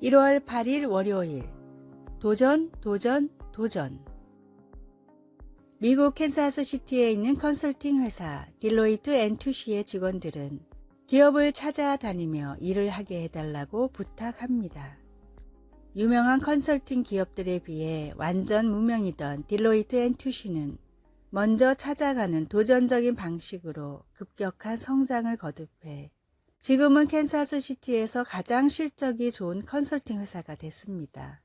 1월 8일 월요일 도전, 도전, 도전. 미국 캔사스시티에 있는 컨설팅 회사 딜로이트 앤 투시의 직원들은 기업을 찾아다니며 일을 하게 해달라고 부탁합니다. 유명한 컨설팅 기업들에 비해 완전 무명이던 딜로이트 앤 투시는 먼저 찾아가는 도전적인 방식으로 급격한 성장을 거듭해 지금은 캔사스시티에서 가장 실적이 좋은 컨설팅 회사가 됐습니다.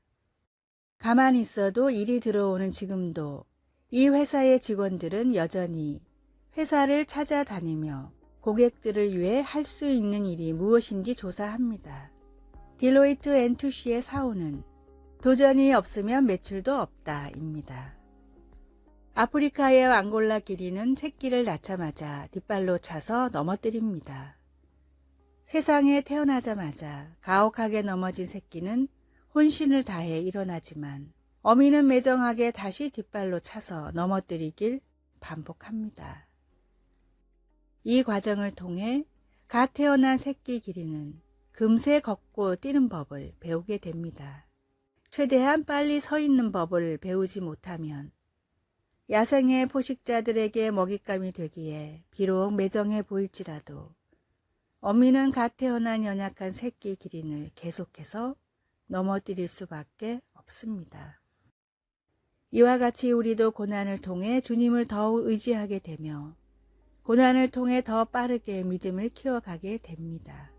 가만히 있어도 일이 들어오는 지금도 이 회사의 직원들은 여전히 회사를 찾아다니며 고객들을 위해 할 수 있는 일이 무엇인지 조사합니다. 딜로이트 앤 투시의 사오는 도전이 없으면 매출도 없다입니다. 아프리카의 앙골라 기린은 새끼를 낳자마자 뒷발로 차서 넘어뜨립니다. 세상에 태어나자마자 가혹하게 넘어진 새끼는 혼신을 다해 일어나지만 어미는 매정하게 다시 뒷발로 차서 넘어뜨리길 반복합니다. 이 과정을 통해 갓 태어난 새끼 기린은 금세 걷고 뛰는 법을 배우게 됩니다. 최대한 빨리 서 있는 법을 배우지 못하면 야생의 포식자들에게 먹잇감이 되기에 비록 매정해 보일지라도 어미는 갓 태어난 연약한 새끼 기린을 계속해서 넘어뜨릴 수밖에 없습니다. 이와 같이 우리도 고난을 통해 주님을 더욱 의지하게 되며 고난을 통해 더 빠르게 믿음을 키워가게 됩니다.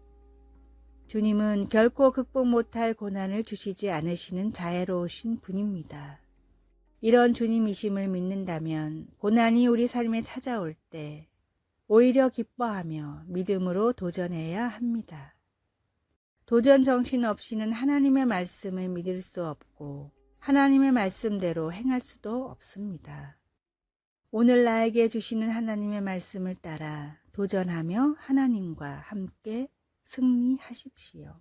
주님은 결코 극복 못할 고난을 주시지 않으시는 자애로우신 분입니다. 이런 주님이심을 믿는다면 고난이 우리 삶에 찾아올 때 오히려 기뻐하며 믿음으로 도전해야 합니다. 도전 정신 없이는 하나님의 말씀을 믿을 수 없고 하나님의 말씀대로 행할 수도 없습니다. 오늘 나에게 주시는 하나님의 말씀을 따라 도전하며 하나님과 함께 승리하십시오.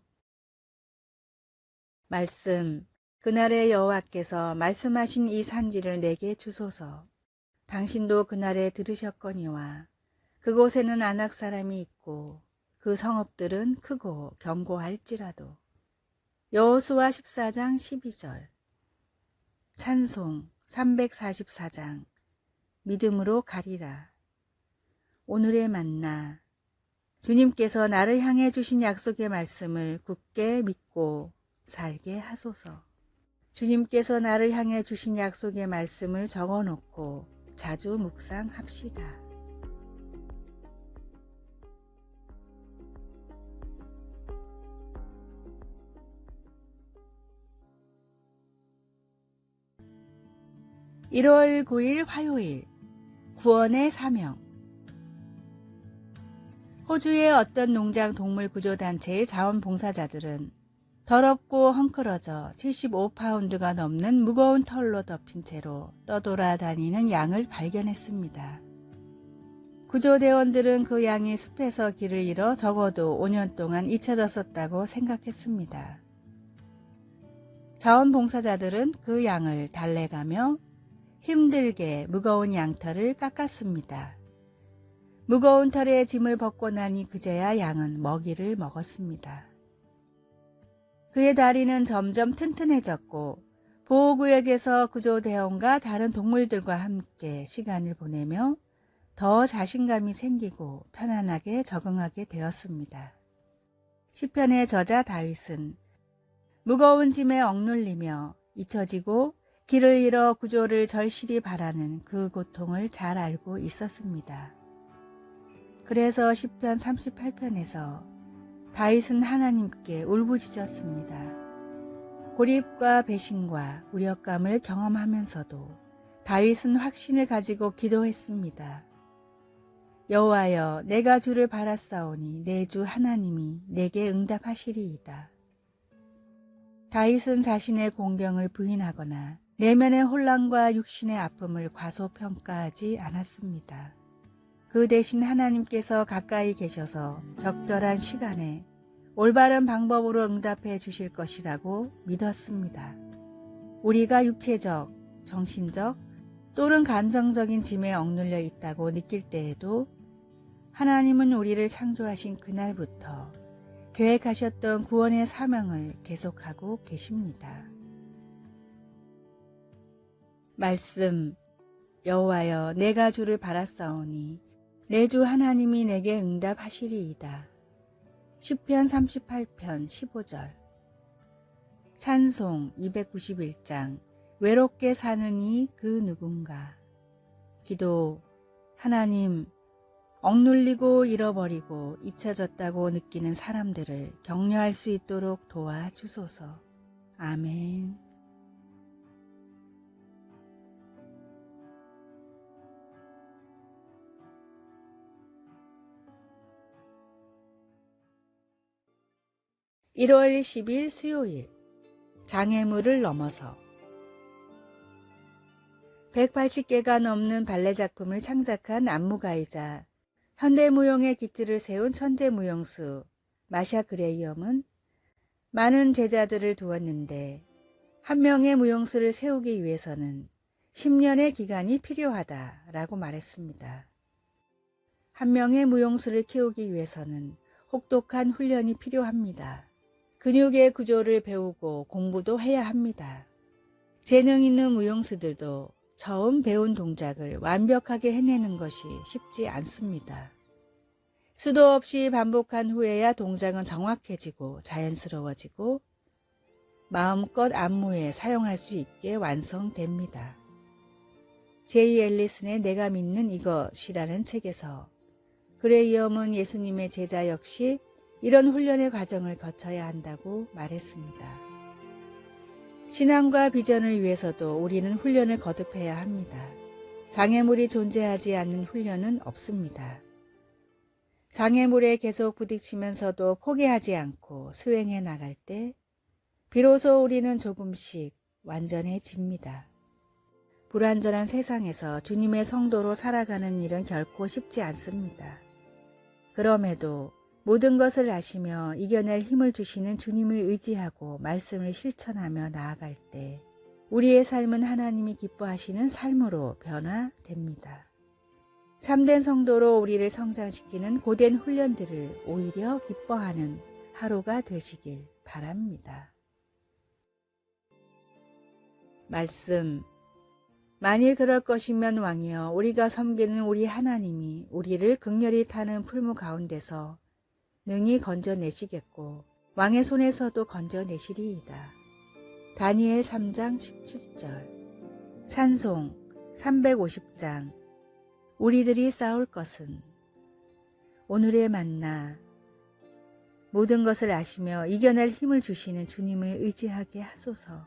말씀, 그날의 여호와께서 말씀하신 이 산지를 내게 주소서. 당신도 그날에 들으셨거니와 그곳에는 아낙 사람이 있고 그 성읍들은 크고 견고할지라도. 여호수아 14장 12절. 찬송 344장. 믿음으로 가리라. 오늘의 만나. 주님께서 나를 향해 주신 약속의 말씀을 굳게 믿고 살게 하소서. 주님께서 나를 향해 주신 약속의 말씀을 적어놓고 자주 묵상합시다. (1월 9일) 화요일 구원의 사명. 호주의 어떤 농장 동물 구조단체의 자원봉사자들은 더럽고 헝클어져 75파운드가 넘는 무거운 털로 덮인 채로 떠돌아다니는 양을 발견했습니다. 구조대원들은 그 양이 숲에서 길을 잃어 적어도 5년 동안 잊혀졌었다고 생각했습니다. 자원봉사자들은 그 양을 달래가며 힘들게 무거운 양털을 깎았습니다. 무거운 털에 짐을 벗고 나니 그제야 양은 먹이를 먹었습니다. 그의 다리는 점점 튼튼해졌고 보호구역에서 구조대원과 다른 동물들과 함께 시간을 보내며 더 자신감이 생기고 편안하게 적응하게 되었습니다. 시편의 저자 다윗은 무거운 짐에 억눌리며 잊혀지고 길을 잃어 구조를 절실히 바라는 그 고통을 잘 알고 있었습니다. 그래서 시편 38편에서 다윗은 하나님께 울부짖었습니다. 고립과 배신과 무력감을 경험하면서도 다윗은 확신을 가지고 기도했습니다. 여호와여, 내가 주를 바랐사오니 내 주 하나님이 내게 응답하시리이다. 다윗은 자신의 공경을 부인하거나 내면의 혼란과 육신의 아픔을 과소평가하지 않았습니다. 그 대신 하나님께서 가까이 계셔서 적절한 시간에 올바른 방법으로 응답해 주실 것이라고 믿었습니다. 우리가 육체적, 정신적 또는 감정적인 짐에 억눌려 있다고 느낄 때에도 하나님은 우리를 창조하신 그날부터 계획하셨던 구원의 사명을 계속하고 계십니다. 말씀. 여호와여, 내가 주를 바랐사오니 내 주 하나님이 내게 응답하시리이다. 시편 38편 15절. 찬송 291장. 외롭게 사느니 그 누군가. 기도. 하나님, 억눌리고 잃어버리고 잊혀졌다고 느끼는 사람들을 격려할 수 있도록 도와주소서. 아멘. (1월 10일) 수요일. 장애물을 넘어서. 180개가 넘는 발레 작품을 창작한 안무가이자 현대무용의 기틀을 세운 천재무용수 마샤 그레이엄은 많은 제자들을 두었는데 한 명의 무용수를 세우기 위해서는 10년의 기간이 필요하다라고 말했습니다. 한 명의 무용수를 키우기 위해서는 혹독한 훈련이 필요합니다. 근육의 구조를 배우고 공부도 해야 합니다. 재능 있는 무용수들도 처음 배운 동작을 완벽하게 해내는 것이 쉽지 않습니다. 수도 없이 반복한 후에야 동작은 정확해지고 자연스러워지고 마음껏 안무에 사용할 수 있게 완성됩니다. 제이 앨리슨의 내가 믿는 이것이라는 책에서 그레이엄은 예수님의 제자 역시 이런 훈련의 과정을 거쳐야 한다고 말했습니다. 신앙과 비전을 위해서도 우리는 훈련을 거듭해야 합니다. 장애물이 존재하지 않는 훈련은 없습니다. 장애물에 계속 부딪히면서도 포기하지 않고 수행해 나갈 때 비로소 우리는 조금씩 완전해집니다. 불완전한 세상에서 주님의 성도로 살아가는 일은 결코 쉽지 않습니다. 그럼에도 모든 것을 아시며 이겨낼 힘을 주시는 주님을 의지하고 말씀을 실천하며 나아갈 때 우리의 삶은 하나님이 기뻐하시는 삶으로 변화됩니다. 참된 성도로 우리를 성장시키는 고된 훈련들을 오히려 기뻐하는 하루가 되시길 바랍니다. 말씀. 만일 그럴 것이면 왕이여, 우리가 섬기는 우리 하나님이 우리를 극렬히 타는 풀무 가운데서 능히 건져내시겠고 왕의 손에서도 건져내시리이다. 다니엘 3장 17절. 찬송 350장. 우리들이 싸울 것은. 오늘의 만나. 모든 것을 아시며 이겨낼 힘을 주시는 주님을 의지하게 하소서.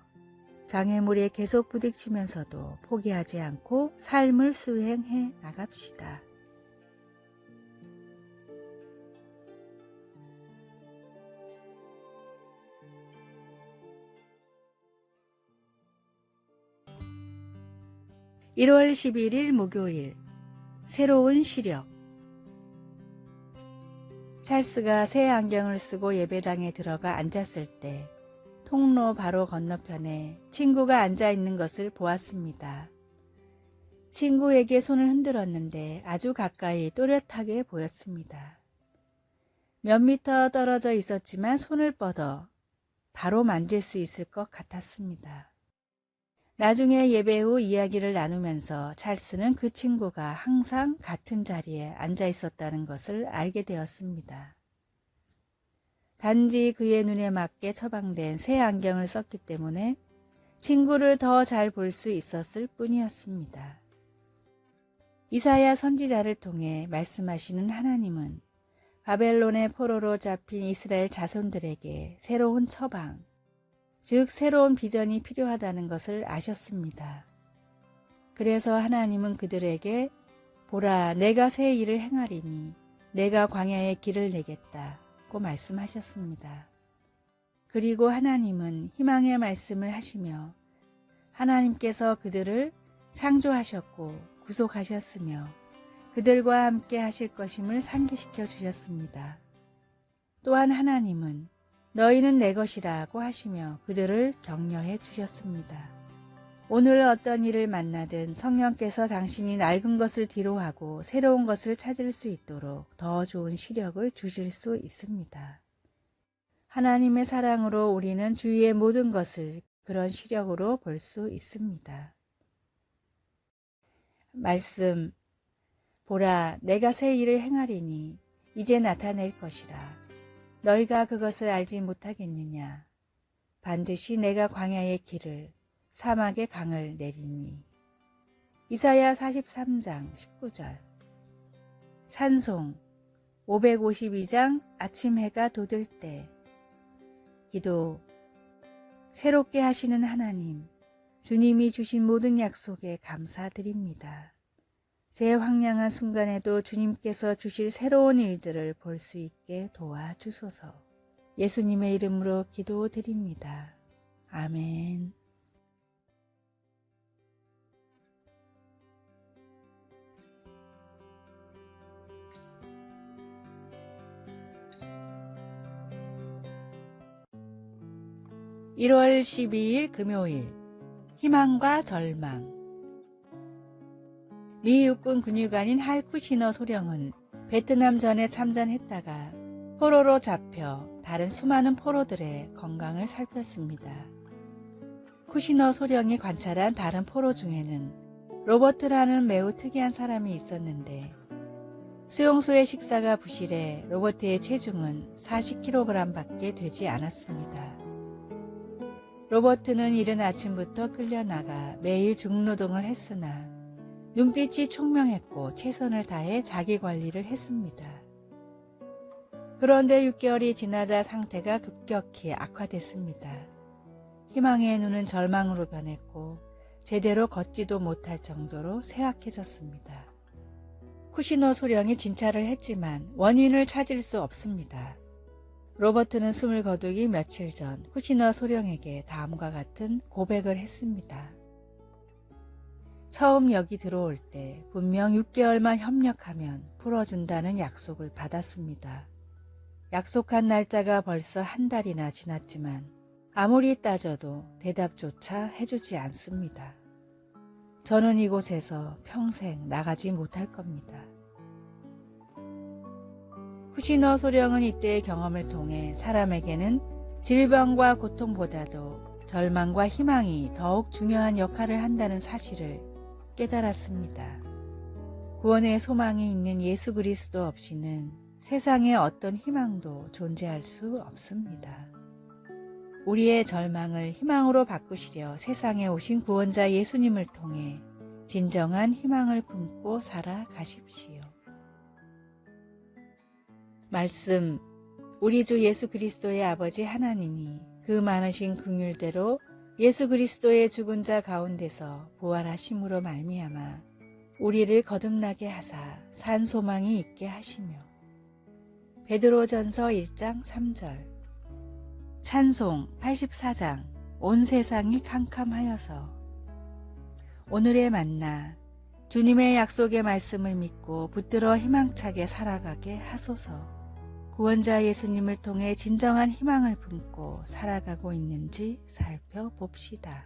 장애물에 계속 부딪히면서도 포기하지 않고 삶을 수행해 나갑시다. (1월 11일) 목요일. 새로운 시력. 찰스가 새 안경을 쓰고 예배당에 들어가 앉았을 때 통로 바로 건너편에 친구가 앉아 있는 것을 보았습니다. 친구에게 손을 흔들었는데 아주 가까이 또렷하게 보였습니다. 몇 미터 떨어져 있었지만 손을 뻗어 바로 만질 수 있을 것 같았습니다. 나중에 예배 후 이야기를 나누면서 찰스는 그 친구가 항상 같은 자리에 앉아 있었다는 것을 알게 되었습니다. 단지 그의 눈에 맞게 처방된 새 안경을 썼기 때문에 친구를 더 잘 볼 수 있었을 뿐이었습니다. 이사야 선지자를 통해 말씀하시는 하나님은 바벨론의 포로로 잡힌 이스라엘 자손들에게 새로운 처방, 즉 새로운 비전이 필요하다는 것을 아셨습니다. 그래서 하나님은 그들에게 보라, 내가 새 일을 행하리니 내가 광야에 길을 내겠다고 말씀하셨습니다. 그리고 하나님은 희망의 말씀을 하시며 하나님께서 그들을 창조하셨고 구속하셨으며 그들과 함께 하실 것임을 상기시켜 주셨습니다. 또한 하나님은 너희는 내 것이라고 하시며 그들을 격려해 주셨습니다. 오늘 어떤 일을 만나든 성령께서 당신이 낡은 것을 뒤로하고 새로운 것을 찾을 수 있도록 더 좋은 시력을 주실 수 있습니다. 하나님의 사랑으로 우리는 주위의 모든 것을 그런 시력으로 볼 수 있습니다. 말씀, 보라, 내가 새 일을 행하리니 이제 나타낼 것이라. 너희가 그것을 알지 못하겠느냐. 반드시 내가 광야의 길을, 사막의 강을 내리니. 이사야 43장 19절. 찬송 552장 아침 해가 돋을 때. 기도, 새롭게 하시는 하나님, 주님이 주신 모든 약속에 감사드립니다. 제 황량한 순간에도 주님께서 주실 새로운 일들을 볼 수 있게 도와주소서. 예수님의 이름으로 기도드립니다. 아멘. (1월 12일) 금요일. 희망과 절망. 미 육군 근위관인 할쿠시너 소령은 베트남 전에 참전했다가 포로로 잡혀 다른 수많은 포로들의 건강을 살폈습니다. 쿠시너 소령이 관찰한 다른 포로 중에는 로버트라는 매우 특이한 사람이 있었는데, 수용소의 식사가 부실해 로버트의 체중은 40kg 밖에 되지 않았습니다. 로버트는 이른 아침부터 끌려나가 매일 중노동을 했으나 눈빛이 총명했고 최선을 다해 자기 관리를 했습니다. 그런데 6개월이 지나자 상태가 급격히 악화됐습니다. 희망의 눈은 절망으로 변했고 제대로 걷지도 못할 정도로 쇠약해졌습니다. 쿠시너 소령이 진찰을 했지만 원인을 찾을 수 없습니다. 로버트는 숨을 거두기 며칠 전 쿠시너 소령에게 다음과 같은 고백을 했습니다. 처음 여기 들어올 때 분명 6개월만 협력하면 풀어준다는 약속을 받았습니다. 약속한 날짜가 벌써 한 달이나 지났지만 아무리 따져도 대답조차 해주지 않습니다. 저는 이곳에서 평생 나가지 못할 겁니다. 쿠시너 소령은 이때의 경험을 통해 사람에게는 질병과 고통보다도 절망과 희망이 더욱 중요한 역할을 한다는 사실을 깨달았습니다. 구원의 소망이 있는 예수 그리스도 없이는 세상에 어떤 희망도 존재할 수 없습니다. 우리의 절망을 희망으로 바꾸시려 세상에 오신 구원자 예수님을 통해 진정한 희망을 품고 살아가십시오. 말씀, 우리 주 예수 그리스도의 아버지 하나님이 그 많으신 긍휼대로 예수 그리스도의 죽은 자 가운데서 부활하심으로 말미암아 우리를 거듭나게 하사 산 소망이 있게 하시며. 베드로전서 1장 3절. 찬송 84장 온 세상이 캄캄하여서. 오늘의 만나, 주님의 약속의 말씀을 믿고 붙들어 희망차게 살아가게 하소서. 구원자 예수님을 통해 진정한 희망을 품고 살아가고 있는지 살펴봅시다.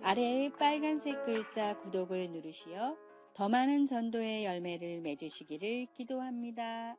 아래의 빨간색 글자 구독을 누르시어 더 많은 전도의 열매를 맺으시기를 기도합니다.